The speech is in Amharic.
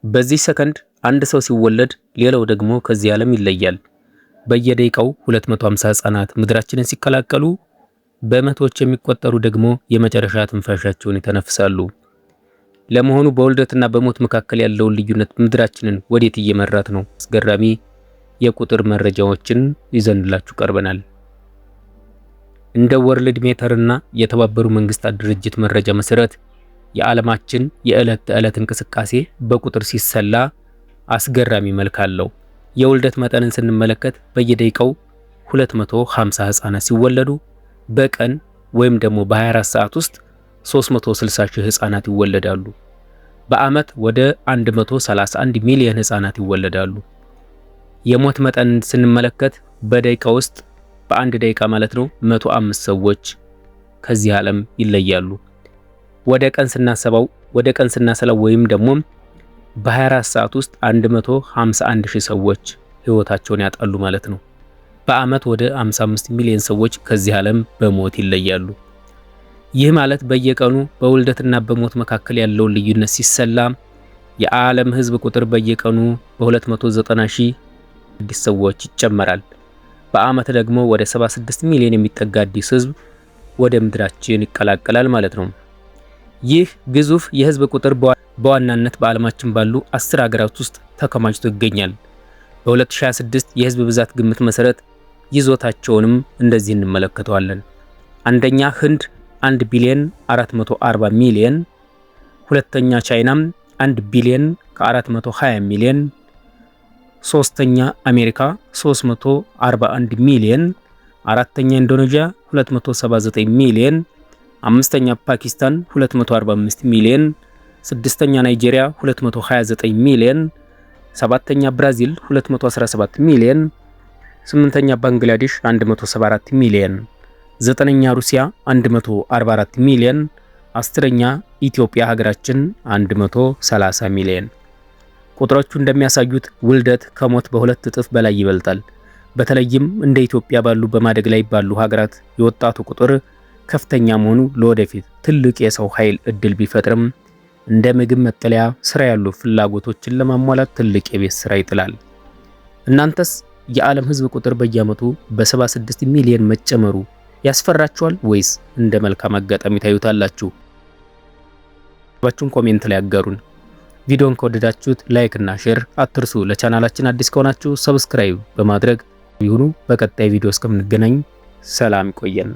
በዚህ ሰከንድ አንድ ሰው ሲወለድ ሌላው ደግሞ ከዚህ ዓለም ይለያል። በየደቂቃው 250 ህጻናት ምድራችንን ሲቀላቀሉ በመቶዎች የሚቆጠሩ ደግሞ የመጨረሻ ትንፋሻቸውን ይተነፍሳሉ። ለመሆኑ በውልደትና በሞት መካከል ያለውን ልዩነት ምድራችንን ወዴት እየመራት ነው? አስገራሚ የቁጥር መረጃዎችን ይዘንላችሁ ቀርበናል። እንደ ወርልድ ሜተርና የተባበሩ መንግስታት ድርጅት መረጃ መሰረት የዓለማችን የዕለት ተዕለት እንቅስቃሴ በቁጥር ሲሰላ አስገራሚ መልክ አለው። የውልደት መጠንን ስንመለከት በየደቂቃው 250 ህጻናት ሲወለዱ በቀን ወይም ደግሞ በ24 ሰዓት ውስጥ 360 ሺህ ህጻናት ይወለዳሉ። በአመት ወደ 131 ሚሊዮን ህጻናት ይወለዳሉ። የሞት መጠንን ስንመለከት በደቂቃ ውስጥ በአንድ ደቂቃ ማለት ነው 105 ሰዎች ከዚህ ዓለም ይለያሉ። ወደ ቀን ስናሰላው ወይም ደግሞ በ24 ሰዓት ውስጥ 151 ሺህ ሰዎች ህይወታቸውን ያጣሉ ማለት ነው። በአመት ወደ 55 ሚሊዮን ሰዎች ከዚህ ዓለም በሞት ይለያሉ። ይህ ማለት በየቀኑ በውልደትና በሞት መካከል ያለውን ልዩነት ሲሰላ የዓለም ህዝብ ቁጥር በየቀኑ በ290 ሺህ አዲስ ሰዎች ይጨመራል። በአመት ደግሞ ወደ 76 ሚሊዮን የሚጠጋ አዲስ ህዝብ ወደ ምድራችን ይቀላቀላል ማለት ነው። ይህ ግዙፍ የህዝብ ቁጥር በዋናነት በዓለማችን ባሉ 10 ሀገራት ውስጥ ተከማችቶ ይገኛል። በ2026 የህዝብ ብዛት ግምት መሰረት ይዞታቸውንም እንደዚህ እንመለከተዋለን። አንደኛ ህንድ 1 ቢሊዮን 440 ሚሊዮን፣ ሁለተኛ ቻይናም 1 ቢሊዮን ከ420 ሚሊዮን፣ ሶስተኛ አሜሪካ 341 ሚሊዮን፣ አራተኛ ኢንዶኔዥያ 279 ሚሊዮን፣ አምስተኛ ፓኪስታን 245 ሚሊዮን፣ ስድስተኛ ናይጄሪያ 229 ሚሊዮን፣ ሰባተኛ ብራዚል 217 ሚሊዮን፣ ስምንተኛ ባንግላዴሽ 174 ሚሊዮን፣ ዘጠነኛ ሩሲያ 144 ሚሊዮን፣ አስረኛ ኢትዮጵያ ሀገራችን 130 ሚሊዮን። ቁጥሮቹ እንደሚያሳዩት ውልደት ከሞት በሁለት እጥፍ በላይ ይበልጣል። በተለይም እንደ ኢትዮጵያ ባሉ በማደግ ላይ ባሉ ሀገራት የወጣቱ ቁጥር ከፍተኛ መሆኑ ለወደፊት ትልቅ የሰው ኃይል እድል ቢፈጥርም እንደ ምግብ፣ መጠለያ፣ ስራ ያሉ ፍላጎቶችን ለማሟላት ትልቅ የቤት ስራ ይጥላል። እናንተስ የዓለም ህዝብ ቁጥር በየዓመቱ በ76 ሚሊዮን መጨመሩ ያስፈራችኋል ወይስ እንደ መልካም አጋጣሚ ታዩታላችሁ? ባችሁን ኮሜንት ላይ አጋሩን። ቪዲዮን ከወደዳችሁት ላይክ እና ሼር አትርሱ። ለቻናላችን አዲስ ከሆናችሁ ሰብስክራይብ በማድረግ ይሁኑ። በቀጣይ ቪዲዮ እስከምንገናኝ ሰላም ይቆየን።